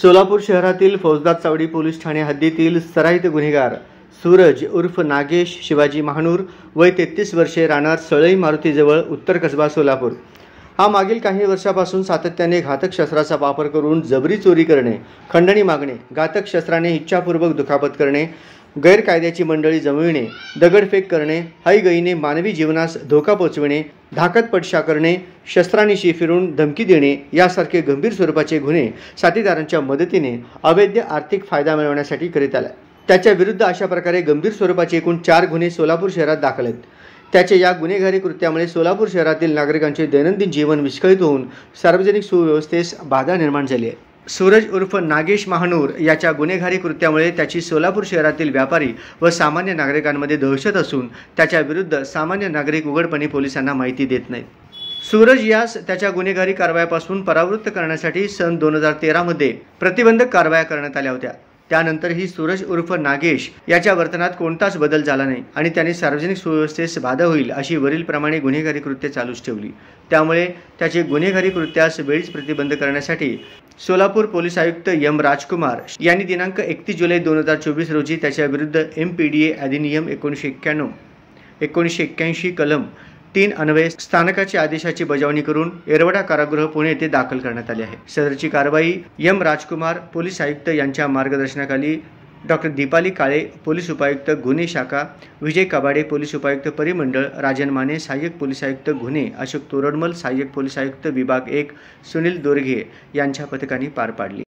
सोलापूर शहरातील फौजदार चावडी पोलीस ठाणे हद्दीतील सराईत गुन्हेगार सूरज उर्फ नागेश शिवाजी महानूर वय 33 वर्षे राहणार सळई मारुतीजवळ उत्तर कसबा सोलापूर हा मागील काही वर्षापासून सातत्याने घातक शस्त्राचा वापर करून जबरी चोरी करणे, खंडणी मागणे, घातक शस्त्राने इच्छापूर्वक दुखापत करणे, गैरकायद्याची मंडळी जमविणे, दगडफेक करणे, हयगईने मानवी जीवनास धोका पोचविणे, धाकत पडशा करणे, शस्त्रानिशी फिरून धमकी देणे यासारखे गंभीर स्वरूपाचे गुन्हे साथीदारांच्या मदतीने अवैध आर्थिक फायदा मिळवण्यासाठी करीत आला। त्याच्या विरुद्ध अशा प्रकारे गंभीर स्वरूपाचे एकूण 4 गुन्हे सोलापूर शहरात दाखल आहेत। त्याच्या या गुन्हेगारी कृत्यामुळे सोलापूर शहरातील नागरिकांचे दैनंदिन जीवन विस्कळीत होऊन सार्वजनिक सुव्यवस्थेस बाधा निर्माण झाली आहे। सूरज उर्फ नागेश महानूर याच्या गुन्हेगारी कृत्यामुळे त्याची सोलापूर शहरातील व्यापारी व सामान्य नागरिकांमध्ये दहशत असून त्याच्या विरुद्ध सामान्य नागरिक उघडपणे पोलिसांना माहिती देत नाहीत। सूरज यास त्याच्या गुन्हेगारी कारवायापासून परावृत्त करण्यासाठी सन 2013 मध्ये प्रतिबंधक कारवाया करण्यात आल्या होत्या। त्यानंतरही सूरज उर्फ नागेश याच्या वर्तनात कोणताच बदल झाला नाही आणि त्याने सार्वजनिक सुव्यवस्थेस बाधा होईल अशी वरीलप्रमाणे गुन्हेगारी कृत्ये चालूच ठेवली। त्यामुळे त्याचे गुन्हेगारी कृत्यास वेळीच प्रतिबंध करण्यासाठी सोलापूर पोलीस आयुक्त एम राजकुमार यांनी दिनांक 31 जुलै 2024 रोजी त्याच्या विरुद्ध MPDA अधिनियम 1981 कलम 3 अन्वये स्थानकाच्या आदेशाची बजावणी करून येरवडा कारागृह पुणे येथे दाखल करण्यात आली आहे। सदरची कारवाई एम राजकुमार पोलीस आयुक्त यांच्या मार्गदर्शनाखाली डॉक्टर दीपाली काळे पोलीस उपायुक्त गुन्हे शाखा, विजय कबाडे पोलीस उपायुक्त परिमंडळ, राजन माने सहाय्यक पोलीस आयुक्त गुन्हे, अशोक तोरडमल सहाय्यक पोलीस आयुक्त विभाग 1, सुनील दोरघे यांच्या पथकाने पार पाडली।